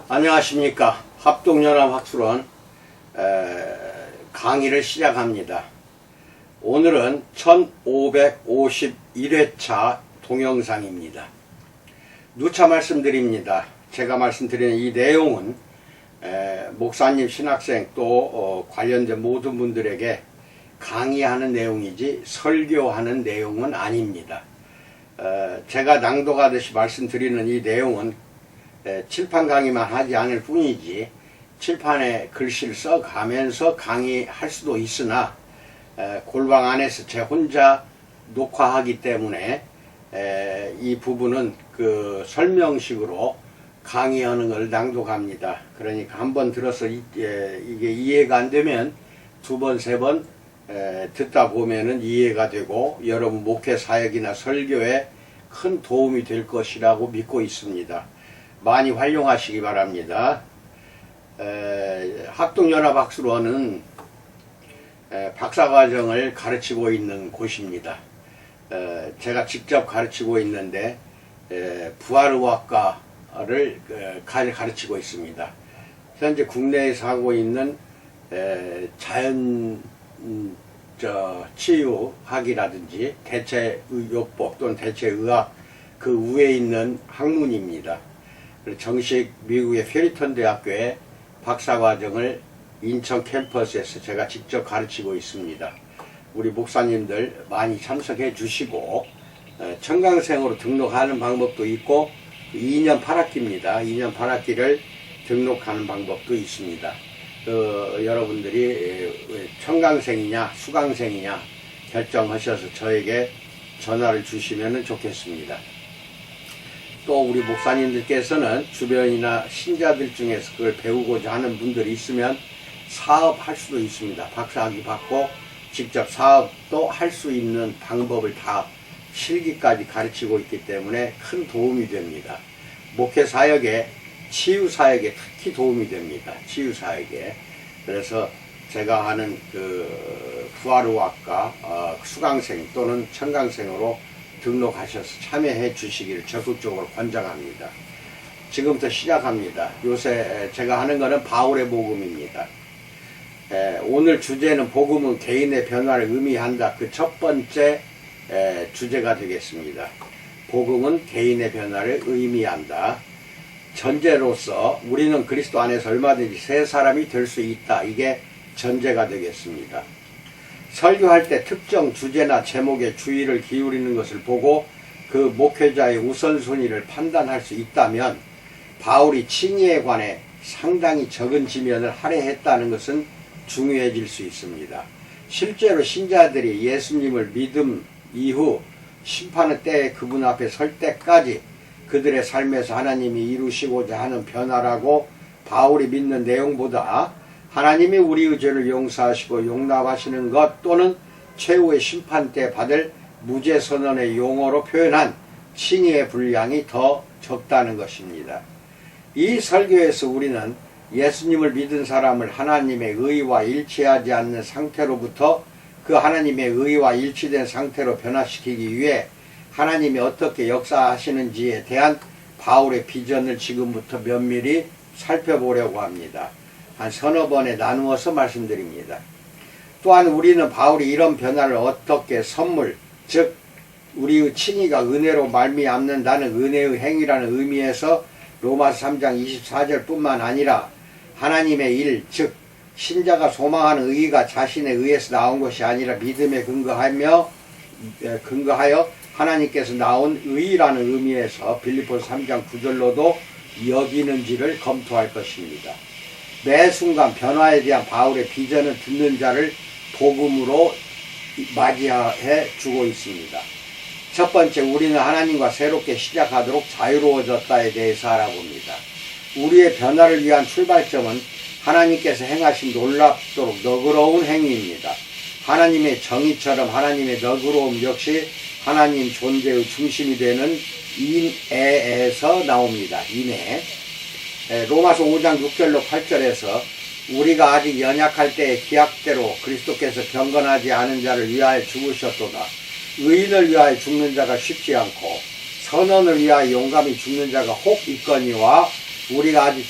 안녕하십니까. 합동연합학술원 강의를 시작합니다. 오늘은 1551회차 동영상입니다. 누차 말씀드립니다. 제가 말씀드리는 이 내용은 목사님, 신학생 또 관련된 모든 분들에게 강의하는 내용이지 설교하는 내용은 아닙니다. 제가 낭독하듯이 말씀드리는 이 내용은 칠판 강의만 하지 않을 뿐이지 칠판에 글씨를 써가면서 강의할 수도 있으나 골방 안에서 제 혼자 녹화하기 때문에 이 부분은 그 설명식으로 강의하는 걸 낭독합니다. 그러니까 한번 들어서 이게 이해가 안 되면 두 번, 세 번 듣다 보면은 이해가 되고 여러분 목회 사역이나 설교에 큰 도움이 될 것이라고 믿고 있습니다. 많이 활용하시기 바랍니다. 합동연합학술원은 박사과정을 가르치고 있는 곳입니다. 제가 직접 가르치고 있는데 부활의학과를 가르치고 있습니다. 현재 국내에서 하고 있는 치유학이라든지 대체의료법 또는 대체의학 그 위에 있는 학문입니다. 정식 미국의 페리턴 대학교의 박사과정을 인천 캠퍼스에서 제가 직접 가르치고 있습니다. 우리 목사님들 많이 참석해 주시고 청강생으로 등록하는 방법도 있고 2년 8학기입니다. 2년 8학기를 등록하는 방법도 있습니다. 여러분들이 청강생이냐 수강생이냐 결정하셔서 저에게 전화를 주시면 좋겠습니다. 또 우리 목사님들께서는 주변이나 신자들 중에서 그걸 배우고자 하는 분들이 있으면 사업할 수도 있습니다. 박사학위 받고 직접 사업도 할 수 있는 방법을 다 실기까지 가르치고 있기 때문에 큰 도움이 됩니다. 목회 사역에 치유 사역에 특히 도움이 됩니다. 치유 사역에. 그래서 제가 하는 그 부활의학과 수강생 또는 청강생으로 등록하셔서 참여해 주시기를 적극적으로 권장합니다. 지금부터 시작합니다. 요새 제가 하는 것은 바울의 복음입니다. 오늘 주제는 복음은 개인의 변화를 의미한다. 그 첫 번째 주제가 되겠습니다. 복음은 개인의 변화를 의미한다. 전제로서 우리는 그리스도 안에서 얼마든지 새 사람이 될 수 있다. 이게 전제가 되겠습니다. 설교할 때 특정 주제나 제목에 주의를 기울이는 것을 보고 그 목회자의 우선순위를 판단할 수 있다면 바울이 칭의에 관해 상당히 적은 지면을 할애했다는 것은 중요해질 수 있습니다. 실제로 신자들이 예수님을 믿음 이후 심판의 때에 그분 앞에 설 때까지 그들의 삶에서 하나님이 이루시고자 하는 변화라고 바울이 믿는 내용보다 하나님이 우리의 죄를 용서하시고 용납하시는 것 또는 최후의 심판 때 받을 무죄 선언의 용어로 표현한 칭의의 분량이 더 적다는 것입니다. 이 설교에서 우리는 예수님을 믿은 사람을 하나님의 의와 일치하지 않는 상태로부터 그 하나님의 의와 일치된 상태로 변화시키기 위해 하나님이 어떻게 역사하시는지에 대한 바울의 비전을 지금부터 면밀히 살펴보려고 합니다. 한 서너 번에 나누어서 말씀드립니다. 또한 우리는 바울이 이런 변화를 어떻게 선물, 즉 우리의 칭의가 은혜로 말미암는다는 은혜의 행위라는 의미에서 로마서 3장 24절 뿐만 아니라 하나님의 일, 즉 신자가 소망하는 의의가 자신의 의에서 나온 것이 아니라 믿음에 근거하여 하나님께서 나온 의의라는 의미에서 빌립보서 3장 9절로도 여기는지를 검토할 것입니다. 매 순간 변화에 대한 바울의 비전을 듣는 자를 복음으로 맞이해 주고 있습니다. 첫 번째, 우리는 하나님과 새롭게 시작하도록 자유로워졌다에 대해서 알아봅니다. 우리의 변화를 위한 출발점은 하나님께서 행하신 놀랍도록 너그러운 행위입니다. 하나님의 정의처럼 하나님의 너그러움 역시 하나님 존재의 중심이 되는 인애에서 나옵니다. 인애. 로마서 5장 6절로 8절에서 우리가 아직 연약할 때의 기약대로 그리스도께서 경건하지 않은 자를 위하여 죽으셨도다. 의인을 위하여 죽는 자가 쉽지 않고 선언을 위하여 용감히 죽는 자가 혹 있거니와 우리가 아직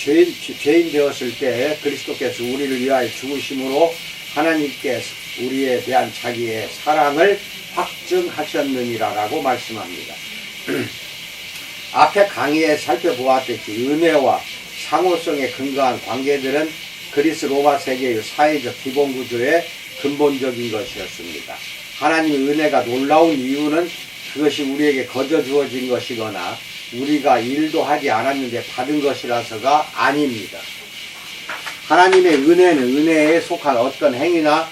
죄인 되었을 때 그리스도께서 우리를 위하여 죽으심으로 하나님께서 우리에 대한 자기의 사랑을 확증하셨느니라 라고 말씀합니다. 앞에 강의에 살펴보았듯이 은혜와 상호성에 근거한 관계들은 그리스 로마 세계의 사회적 기본 구조의 근본적인 것이었습니다. 하나님의 은혜가 놀라운 이유는 그것이 우리에게 거저 주어진 것이거나 우리가 일도 하지 않았는데 받은 것이라서가 아닙니다. 하나님의 은혜는 은혜에 속한 어떤 행위나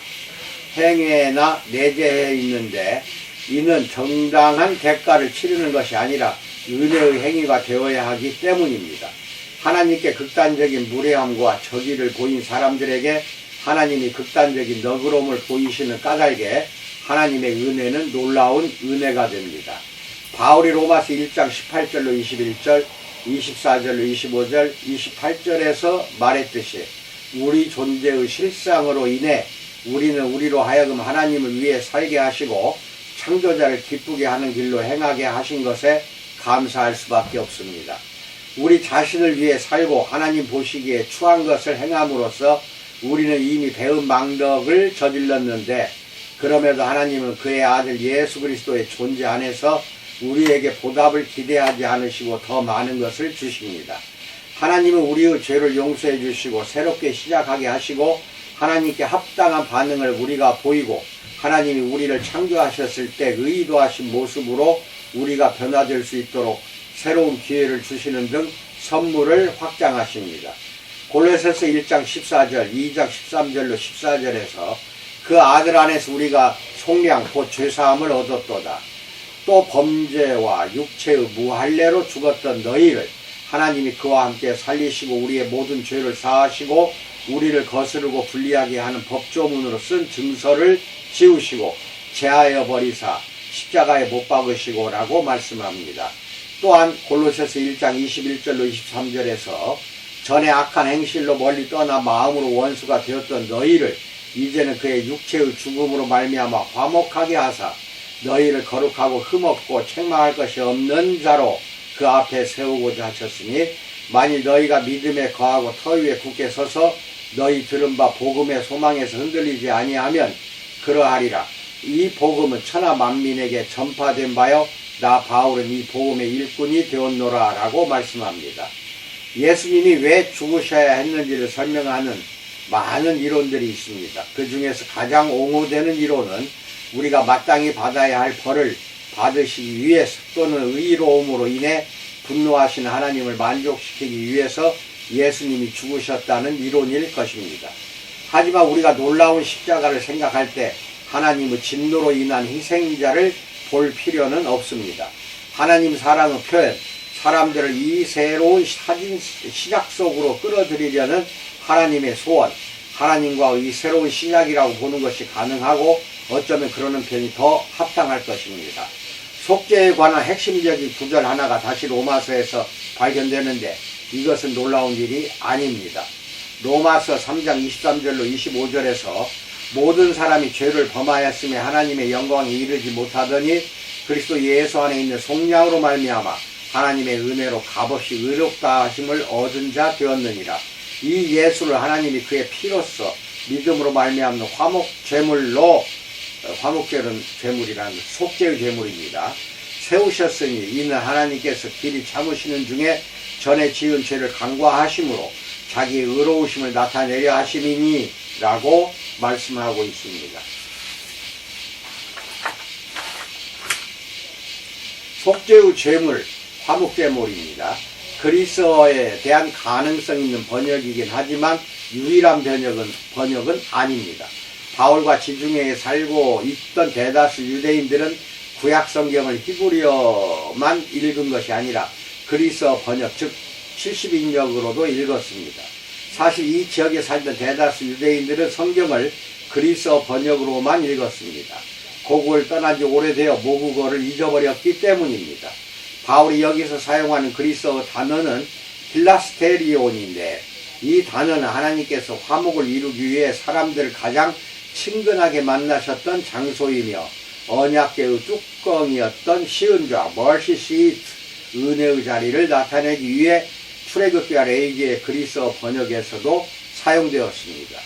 내재해 있는데 이는 정당한 대가를 치르는 것이 아니라 은혜의 행위가 되어야 하기 때문입니다. 하나님께 극단적인 무례함과 적의를 보인 사람들에게 하나님이 극단적인 너그러움을 보이시는 까닭에 하나님의 은혜는 놀라운 은혜가 됩니다. 바울이 로마서 1장 18절로 21절, 24절로 25절, 28절에서 말했듯이 우리 존재의 실상으로 인해 우리는 우리로 하여금 하나님을 위해 살게 하시고 창조자를 기쁘게 하는 길로 행하게 하신 것에 감사할 수밖에 없습니다. 우리 자신을 위해 살고 하나님 보시기에 추한 것을 행함으로써 우리는 이미 배은 망덕을 저질렀는데 그럼에도 하나님은 그의 아들 예수 그리스도의 존재 안에서 우리에게 보답을 기대하지 않으시고 더 많은 것을 주십니다. 하나님은 우리의 죄를 용서해 주시고 새롭게 시작하게 하시고 하나님께 합당한 반응을 우리가 보이고 하나님이 우리를 창조하셨을 때 의도하신 모습으로 우리가 변화될 수 있도록 새로운 기회를 주시는 등 선물을 확장하십니다. 골로새서 1장 14절, 2장 13절로 14절에서 그 아들 안에서 우리가 속량 곧 죄사함을 얻었도다. 또 범죄와 육체의 무할례로 죽었던 너희를 하나님이 그와 함께 살리시고 우리의 모든 죄를 사하시고 우리를 거스르고 불리하게 하는 법조문으로 쓴 증서를 지우시고 제하여 버리사 십자가에 못 박으시고 라고 말씀합니다. 또한 골로새서 1장 21절로 23절에서 전에 악한 행실로 멀리 떠나 마음으로 원수가 되었던 너희를 이제는 그의 육체의 죽음으로 말미암아 화목하게 하사 너희를 거룩하고 흠없고 책망할 것이 없는 자로 그 앞에 세우고자 하셨으니 만일 너희가 믿음에 거하고 터 위에 굳게 서서 너희 들은 바 복음의 소망에서 흔들리지 아니하면 그러하리라. 이 복음은 천하 만민에게 전파된 바요 나 바울은 이 복음의 일꾼이 되었노라 라고 말씀합니다. 예수님이 왜 죽으셔야 했는지를 설명하는 많은 이론들이 있습니다. 그 중에서 가장 옹호되는 이론은 우리가 마땅히 받아야 할 벌을 받으시기 위해서 또는 의로움으로 인해 분노하신 하나님을 만족시키기 위해서 예수님이 죽으셨다는 이론일 것입니다. 하지만 우리가 놀라운 십자가를 생각할 때 하나님의 진노로 인한 희생자를 볼 필요는 없습니다. 하나님 사랑의 표현, 사람들을 이 새로운 시작 속으로 끌어들이려는 하나님의 소원, 하나님과의 이 새로운 시작이라고 보는 것이 가능하고 어쩌면 그러는 편이 더 합당할 것입니다. 속죄에 관한 핵심적인 구절 하나가 다시 로마서에서 발견되는데 이것은 놀라운 일이 아닙니다. 로마서 3장 23절로 25절에서 모든 사람이 죄를 범하였음에 하나님의 영광에 이르지 못하더니 그리스도 예수 안에 있는 속량으로 말미암아 하나님의 은혜로 값없이 의롭다 하심을 얻은 자 되었느니라. 이 예수를 하나님이 그의 피로써 믿음으로 말미암는 화목제물로, 화목제는 제물이라는 속죄의 제물입니다. 세우셨으니 이는 하나님께서 길이 참으시는 중에 전에 지은 죄를 간과하심으로 자기의 의로우심을 나타내려 하심이니 라고 말씀하고 있습니다. 속죄의 제물, 화목제물입니다. 그리스어에 대한 가능성 있는 번역이긴 하지만 유일한 번역은 아닙니다. 바울과 지중해에 살고 있던 대다수 유대인들은 구약 성경을 히브리어만 읽은 것이 아니라 그리스어 번역, 즉 70인역으로도 읽었습니다. 사실 이 지역에 살던 대다수 유대인들은 성경을 그리스어 번역으로만 읽었습니다. 고국을 떠난 지 오래되어 모국어를 잊어버렸기 때문입니다. 바울이 여기서 사용하는 그리스어 단어는 필라스테리온인데 이 단어는 하나님께서 화목을 이루기 위해 사람들을 가장 친근하게 만나셨던 장소이며 언약궤의 뚜껑이었던 시은좌, 멀시 시트 은혜의 자리를 나타내기 위해 출애굽기와 레위기의 그리스어 번역에서도 사용되었습니다.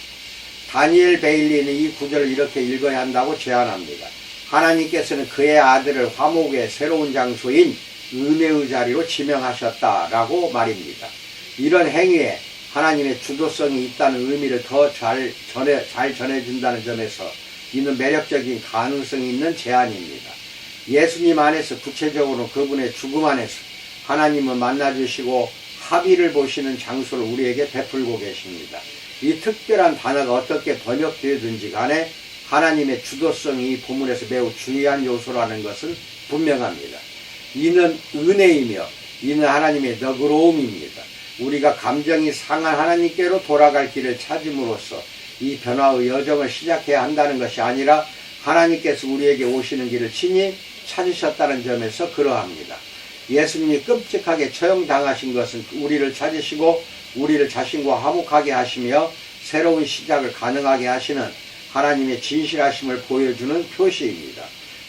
다니엘 베일리는 이 구절을 이렇게 읽어야 한다고 제안합니다. 하나님께서는 그의 아들을 화목의 새로운 장소인 은혜의 자리로 지명하셨다라고 말입니다. 이런 행위에 하나님의 주도성이 있다는 의미를 더 잘 전해준다는 점에서 이는 매력적인 가능성이 있는 제안입니다. 예수님 안에서 구체적으로 그분의 죽음 안에서 하나님은 만나주시고 합의를 보시는 장소를 우리에게 베풀고 계십니다. 이 특별한 단어가 어떻게 번역되든지 간에 하나님의 주도성이 이 본문에서 매우 중요한 요소라는 것은 분명합니다. 이는 은혜이며 이는 하나님의 너그러움입니다. 우리가 감정이 상한 하나님께로 돌아갈 길을 찾음으로써 이 변화의 여정을 시작해야 한다는 것이 아니라 하나님께서 우리에게 오시는 길을 친히 찾으셨다는 점에서 그러합니다. 예수님이 끔찍하게 처형당하신 것은 우리를 찾으시고 우리를 자신과 화목하게 하시며 새로운 시작을 가능하게 하시는 하나님의 진실하심을 보여주는 표시입니다.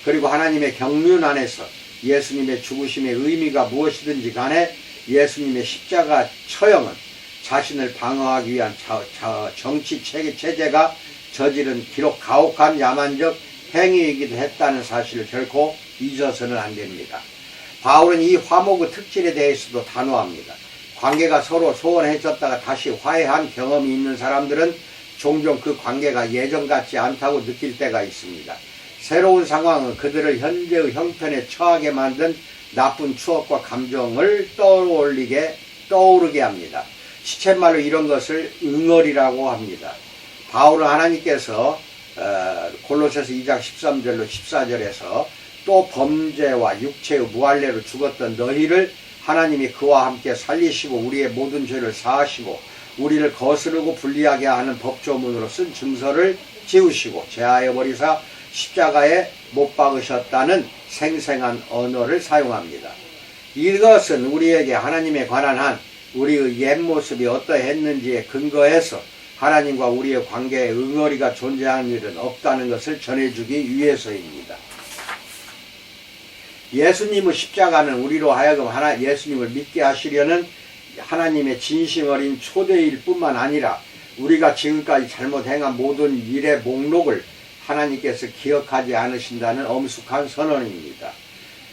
그리고 하나님의 경륜 안에서 예수님의 죽으심의 의미가 무엇이든지 간에 예수님의 십자가 처형은 자신을 방어하기 위한 정치 체제가 저지른 비록 가혹한 야만적 행위이기도 했다는 사실을 결코 잊어서는 안 됩니다. 바울은 이 화목의 특질에 대해서도 단호합니다. 관계가 서로 소원해졌다가 다시 화해한 경험이 있는 사람들은 종종 그 관계가 예전 같지 않다고 느낄 때가 있습니다. 새로운 상황은 그들을 현재의 형편에 처하게 만든 나쁜 추억과 감정을 떠오르게 합니다. 시쳇말로 이런 것을 응어리라고 합니다. 바울은 하나님께서 골로새서 2장 13절로 14절에서 또 범죄와 육체의 무할례로 죽었던 너희를 하나님이 그와 함께 살리시고 우리의 모든 죄를 사하시고 우리를 거스르고 불리하게 하는 법조문으로 쓴 증서를 지우시고 제하여 버리사 십자가에 못 박으셨다는 생생한 언어를 사용합니다. 이것은 우리에게 하나님에 관한 한 우리의 옛 모습이 어떠했는지에 근거해서 하나님과 우리의 관계에 응어리가 존재하는 일은 없다는 것을 전해주기 위해서입니다. 예수님의 십자가는 우리로 하여금 예수님을 믿게 하시려는 하나님의 진심 어린 초대일 뿐만 아니라 우리가 지금까지 잘못 행한 모든 일의 목록을 하나님께서 기억하지 않으신다는 엄숙한 선언입니다.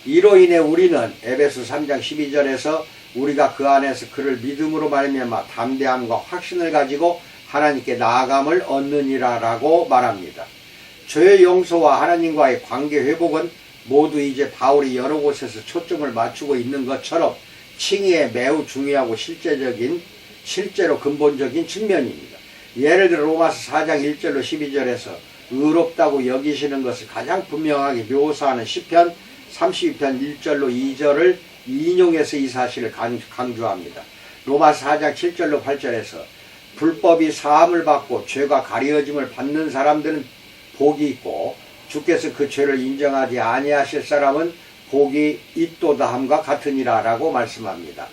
이로 인해 우리는 에베소 3장 12절에서 우리가 그 안에서 그를 믿음으로 말미암아 담대함과 확신을 가지고 하나님께 나아감을 얻느니라 라고 말합니다. 죄의 용서와 하나님과의 관계 회복은 모두 이제 바울이 여러 곳에서 초점을 맞추고 있는 것처럼 칭의에 매우 중요하고 실제로 근본적인 측면입니다. 예를 들어 로마서 4장 1절로 12절에서 의롭다고 여기시는 것을 가장 분명하게 묘사하는 시편 32편 1절로 2절을 인용해서 이 사실을 강조합니다. 로마서 4장 7절로 8절에서 불법이 사함을 받고 죄가 가려짐을 받는 사람들은 복이 있고 주께서 그 죄를 인정하지 아니하실 사람은 복이 있도다함과 같으니라 라고 말씀합니다.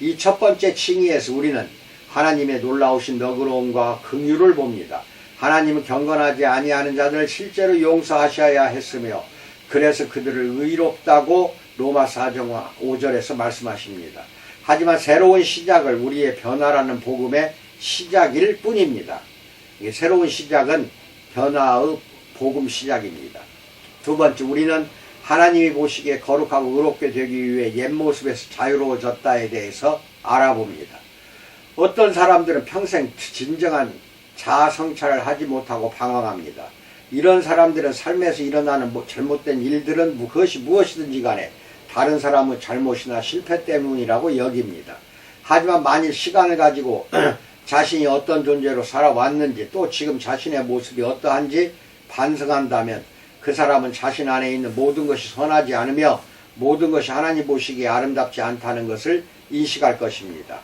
이 첫 번째 칭의에서 우리는 하나님의 놀라우신 너그러움과 긍휼을 봅니다. 하나님은 경건하지 아니하는 자들을 실제로 용서하셔야 했으며 그래서 그들을 의롭다고 로마 4장 5절에서 말씀하십니다. 하지만 새로운 시작을 우리의 변화라는 복음의 시작일 뿐입니다. 새로운 시작은 변화의 복음 시작입니다. 두 번째, 우리는 하나님이 보시기에 거룩하고 의롭게 되기 위해 옛 모습에서 자유로워졌다에 대해서 알아봅니다. 어떤 사람들은 평생 진정한 자아 성찰을 하지 못하고 방황합니다. 이런 사람들은 삶에서 일어나는 잘못된 일들은 그것이 무엇이든지 간에 다른 사람의 잘못이나 실패 때문이라고 여깁니다. 하지만 만일 시간을 가지고 자신이 어떤 존재로 살아왔는지 또 지금 자신의 모습이 어떠한지 반성한다면 그 사람은 자신 안에 있는 모든 것이 선하지 않으며 모든 것이 하나님 보시기에 아름답지 않다는 것을 인식할 것입니다.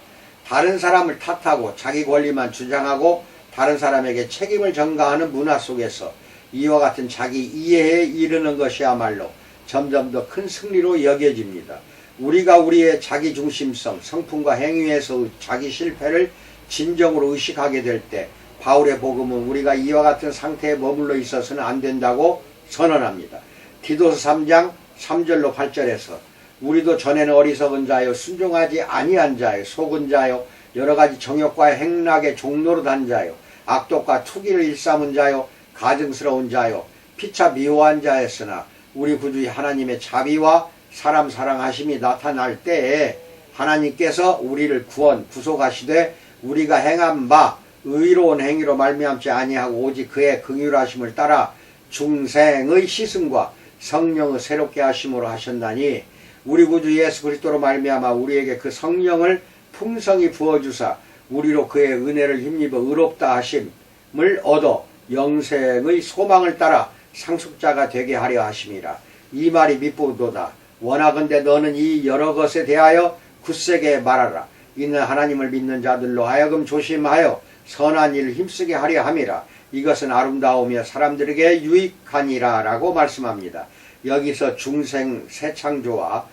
다른 사람을 탓하고 자기 권리만 주장하고 다른 사람에게 책임을 전가하는 문화 속에서 이와 같은 자기 이해에 이르는 것이야말로 점점 더 큰 승리로 여겨집니다. 우리가 우리의 자기중심성, 성품과 행위에서 자기 실패를 진정으로 의식하게 될 때 바울의 복음은 우리가 이와 같은 상태에 머물러 있어서는 안 된다고 선언합니다. 디도서 3장 3절로 8절에서 우리도 전에는 어리석은 자요 순종하지 아니한 자요 속은 자요 여러가지 정욕과 행락의 종로로 단 자요 악독과 투기를 일삼은 자요 가증스러운 자요 피차 미워한 자였으나 우리 구주 하나님의 자비와 사람 사랑하심이 나타날 때에 하나님께서 우리를 구속하시되 우리가 행한 바 의로운 행위로 말미암지 아니하고 오직 그의 긍휼하심을 따라 중생의 시승과 성령을 새롭게 하심으로 하셨나니 우리 구주 예수 그리스도로 말미암아 우리에게 그 성령을 풍성히 부어주사 우리로 그의 은혜를 힘입어 의롭다 하심을 얻어 영생의 소망을 따라 상속자가 되게 하려 하심이라. 이 말이 미쁘도다. 원하건대 너는 이 여러 것에 대하여 굳세게 말하라. 이는 하나님을 믿는 자들로 하여금 조심하여 선한 일을 힘쓰게 하려 함이라. 이것은 아름다우며 사람들에게 유익하니라 라고 말씀합니다. 여기서 중생 새창조와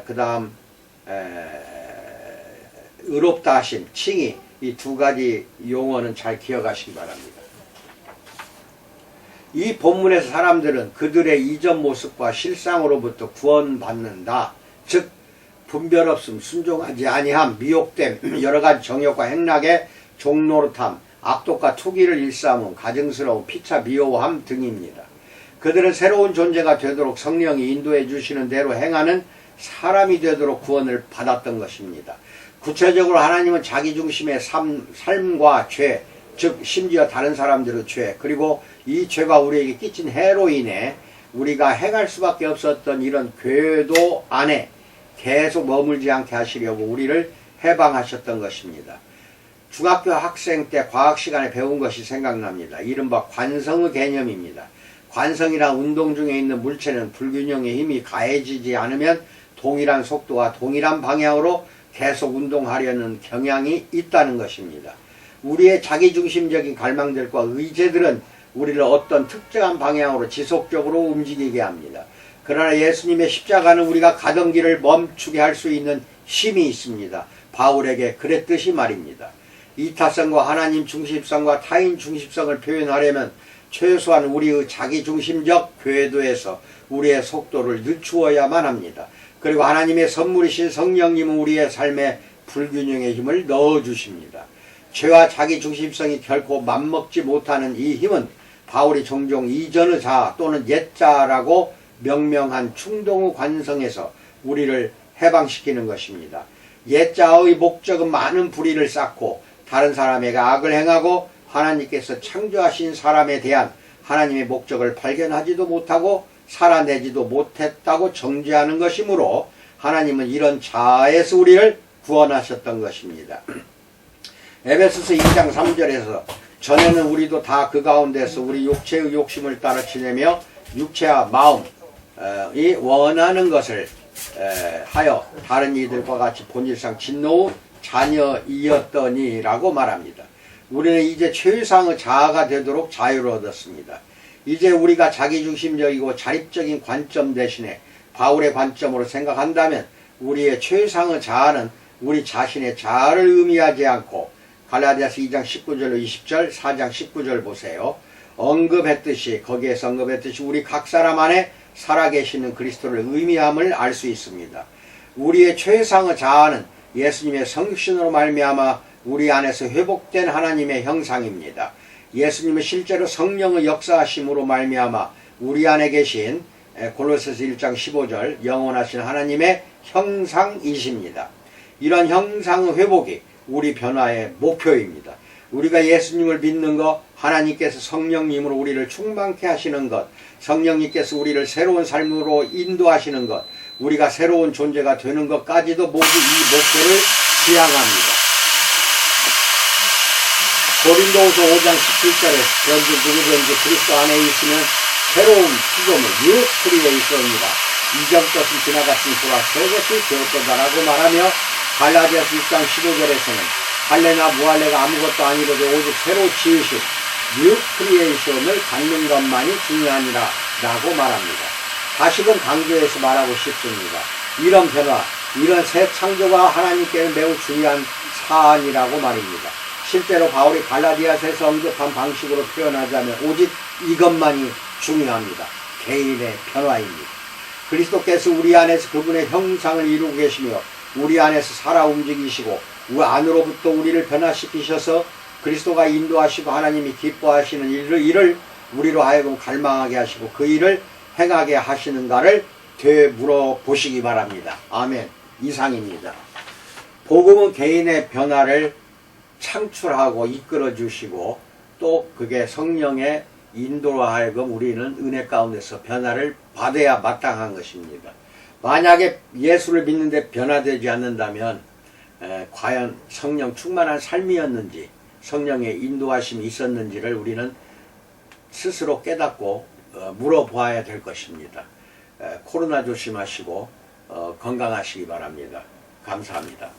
그 다음 의롭다 하심, 칭의 이 두 가지 용어는 잘 기억하시기 바랍니다. 이 본문에서 사람들은 그들의 이전 모습과 실상으로부터 구원받는다. 즉 분별 없음, 순종하지 아니함, 미혹됨, 여러가지 정욕과 행락의 종노릇함, 악독과 투기를 일삼음, 가증스러움, 피차 미워함 등입니다. 그들은 새로운 존재가 되도록 성령이 인도해 주시는 대로 행하는 사람이 되도록 구원을 받았던 것입니다. 구체적으로 하나님은 자기중심의 삶과 죄, 즉 심지어 다른 사람들의 죄, 그리고 이 죄가 우리에게 끼친 해로 인해 우리가 행할 수밖에 없었던 이런 궤도 안에 계속 머물지 않게 하시려고 우리를 해방하셨던 것입니다. 중학교 학생 때 과학 시간에 배운 것이 생각납니다. 이른바 관성의 개념입니다. 관성이란 운동 중에 있는 물체는 불균형의 힘이 가해지지 않으면 동일한 속도와 동일한 방향으로 계속 운동하려는 경향이 있다는 것입니다. 우리의 자기중심적인 갈망들과 의제들은 우리를 어떤 특정한 방향으로 지속적으로 움직이게 합니다. 그러나 예수님의 십자가는 우리가 가던 길을 멈추게 할 수 있는 힘이 있습니다. 바울에게 그랬듯이 말입니다. 이타성과 하나님 중심성과 타인 중심성을 표현하려면 최소한 우리의 자기중심적 궤도에서 우리의 속도를 늦추어야만 합니다. 그리고 하나님의 선물이신 성령님은 우리의 삶에 불균형의 힘을 넣어주십니다. 죄와 자기중심성이 결코 맞먹지 못하는 이 힘은 바울이 종종 이전의 자 또는 옛자라고 명명한 충동의 관성에서 우리를 해방시키는 것입니다. 옛자의 목적은 많은 불의를 쌓고 다른 사람에게 악을 행하고 하나님께서 창조하신 사람에 대한 하나님의 목적을 발견하지도 못하고 살아내지도 못했다고 정죄하는 것이므로 하나님은 이런 자아에서 우리를 구원하셨던 것입니다. 에베소서 2장 3절에서 전에는 우리도 다 그 가운데서 우리 육체의 욕심을 따라 지내며 육체와 마음이 원하는 것을 하여 다른 이들과 같이 본질상 진노의 자녀이었더니라고 말합니다. 우리는 이제 최상의 자아가 되도록 자유를 얻었습니다. 이제 우리가 자기중심적이고 자립적인 관점 대신에 바울의 관점으로 생각한다면 우리의 최상의 자아는 우리 자신의 자아를 의미하지 않고 갈라디아서 2장 19절로 20절 4장 19절 보세요. 거기에서 언급했듯이 우리 각 사람 안에 살아계시는 그리스도를 의미함을 알 수 있습니다. 우리의 최상의 자아는 예수님의 성육신으로 말미암아 우리 안에서 회복된 하나님의 형상입니다. 예수님은 실제로 성령의 역사하심으로 말미암아 우리 안에 계신 골로새서 1장 15절 영원하신 하나님의 형상이십니다. 이런 형상의 회복이 우리 변화의 목표입니다. 우리가 예수님을 믿는 것, 하나님께서 성령님으로 우리를 충만케 하시는 것, 성령님께서 우리를 새로운 삶으로 인도하시는 것, 우리가 새로운 존재가 되는 것까지도 모두 이 목표를 지향합니다. 고린도후서 5장 17절에 그런즉 누구든지 그리스도 안에 있으면 새로운 피조물 뉴 크리에이션이라 이전 것은 지나갔으니 보라 새 것이 되었도다라고 말하며 갈라디아서 6장 15절에서는 할례나 무할례가 아무것도 아니로되 오직 새로 지으신 뉴 크리에이션을 갖는 것만이 중요하니라 라고 말합니다. 다시금 강조해서 말하고 싶습니다. 이런 변화, 이런 새 창조가 하나님께는 매우 중요한 사안이라고 말입니다. 실제로 바울이 갈라디아서에서 언급한 방식으로 표현하자면 오직 이것만이 중요합니다. 개인의 변화입니다. 그리스도께서 우리 안에서 그분의 형상을 이루고 계시며 우리 안에서 살아 움직이시고 우리 안으로부터 우리를 변화시키셔서 그리스도가 인도하시고 하나님이 기뻐하시는 일을 우리로 하여금 갈망하게 하시고 그 일을 행하게 하시는가를 되물어 보시기 바랍니다. 아멘. 이상입니다. 복음은 개인의 변화를 창출하고 이끌어 주시고 또 그게 성령의 인도로 하여금 우리는 은혜 가운데서 변화를 받아야 마땅한 것입니다. 만약에 예수를 믿는데 변화되지 않는다면 과연 성령 충만한 삶이었는지 성령의 인도하심이 있었는지를 우리는 스스로 깨닫고 물어보아야 될 것입니다. 코로나 조심하시고 건강하시기 바랍니다. 감사합니다.